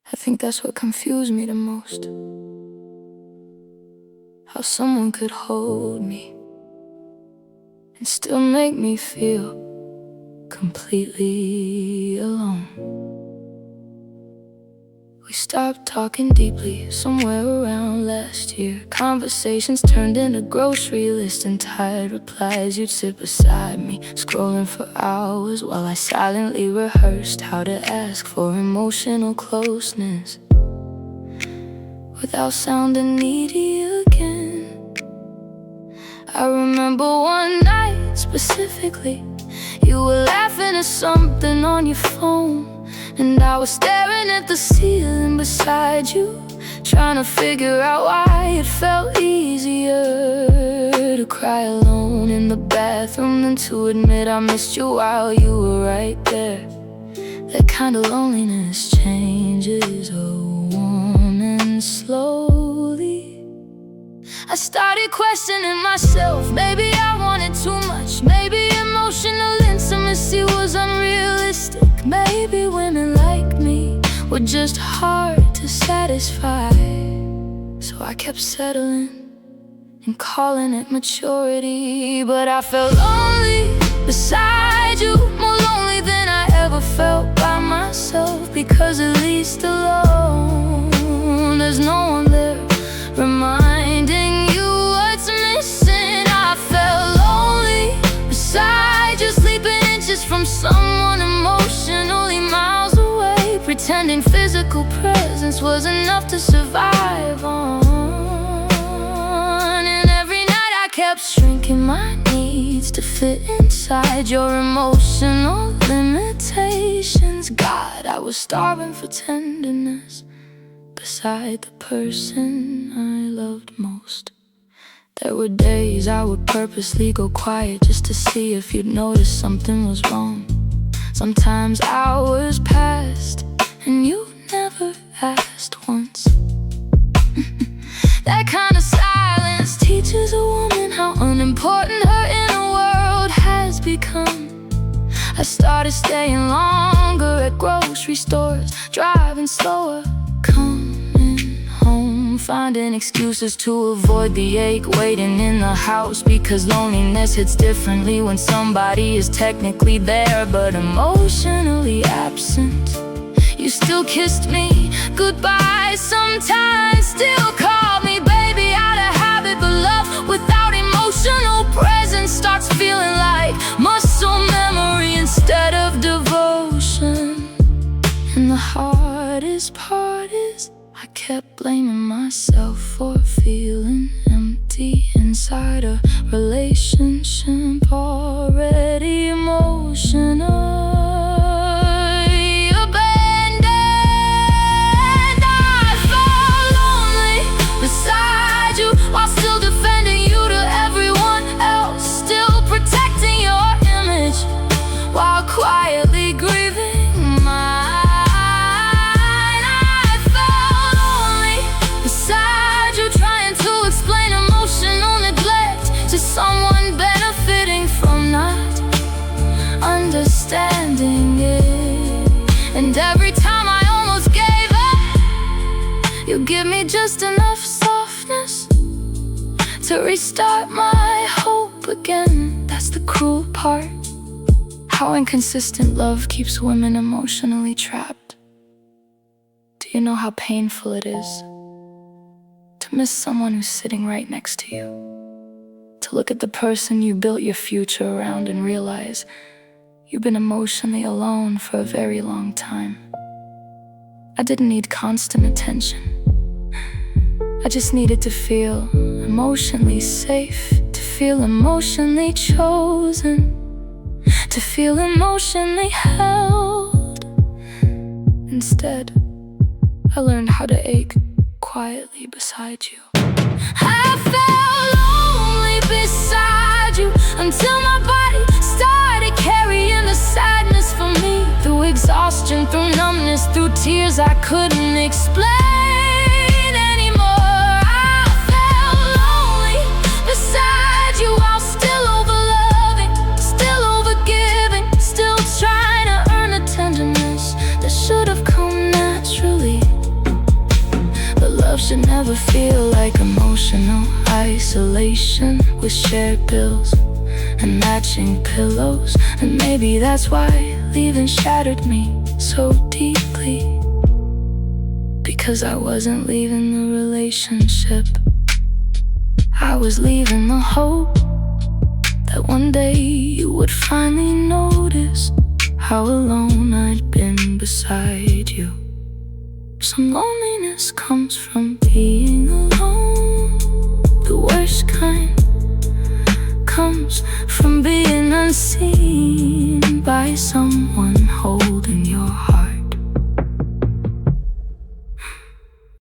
I think that's what confused me the most. How someone could hold me and still make me feel completely alone. We stopped talking deeply somewhere around last year. Conversations turned into grocery lists and tired replies. You'd sit beside me, scrolling for hours while I silently rehearsed how to ask for emotional closeness without sounding needy again. I remember one night specifically, you were laughing at something on your phone, and I was staring at the ceiling beside you, trying to figure out why it felt easier to cry alone in the bathroom than to admit I missed you while you were right there. That kind of loneliness changes a woman slowly. I started questioning myself. Maybe I wanted too much. Maybe emotional intimacy was unrealistic. Maybe women like me were just hard to satisfy. So I kept settling and calling it maturity. But I felt lonely beside you, more lonely than I ever felt by myself. Because at least alone, there's no one there reminding you what's missing. I felt lonely beside you, sleeping inches from someone emotionally miles away, pretending physical presence was enough to survive on. And every night I kept shrinking my needs to fit inside your emotional limitations. God, I was starving for tenderness beside the person I loved most. There were days I would purposely go quiet just to see if you'd notice something was wrong. Sometimes hours passed and you never asked once. That kind of silence teaches a woman how unimportant her inner world has become. I started staying longer at grocery stores, driving slower, coming home, finding excuses to avoid the ache, waiting in the house, because loneliness hits differently when somebody is technically there but emotionally absent. You still kissed me goodbye sometimes, still called me baby out of habit, but love without emotional presence starts feeling like muscle memory instead of devotion. And the hardest part is I kept blaming myself for feeling empty inside a relationship already emotional. While still defending you to everyone else, still protecting your image while quietly grieving mine. I felt lonely beside you, trying to explain emotional neglect to someone benefiting from not understanding it. And every time I almost gave up, you give me just enough softness to restart my hope again. That's the cruel part, how inconsistent love keeps women emotionally trapped. Do you know how painful it is to miss someone who's sitting right next to you? To look at the person you built your future around and realize you've been emotionally alone for a very long time. I didn't need constant attention. I just needed to feel emotionally safe, to feel emotionally chosen, to feel emotionally held. Instead, I learned how to ache quietly beside you. I felt lonely beside you until my body started carrying the sadness for me. Through exhaustion, through numbness, through tears I couldn't explain. Beside you, while still over-loving, still over-giving, still trying to earn a tenderness that should have come naturally. should never feel like emotional isolation, with shared bills and matching pillows. And maybe that's why leaving shattered me so deeply, because I wasn't leaving the relationship. I was leaving the hope that one day you would finally notice how alone I'd been beside you. Some loneliness comes from being alone. The worst kind comes from being unseen by someone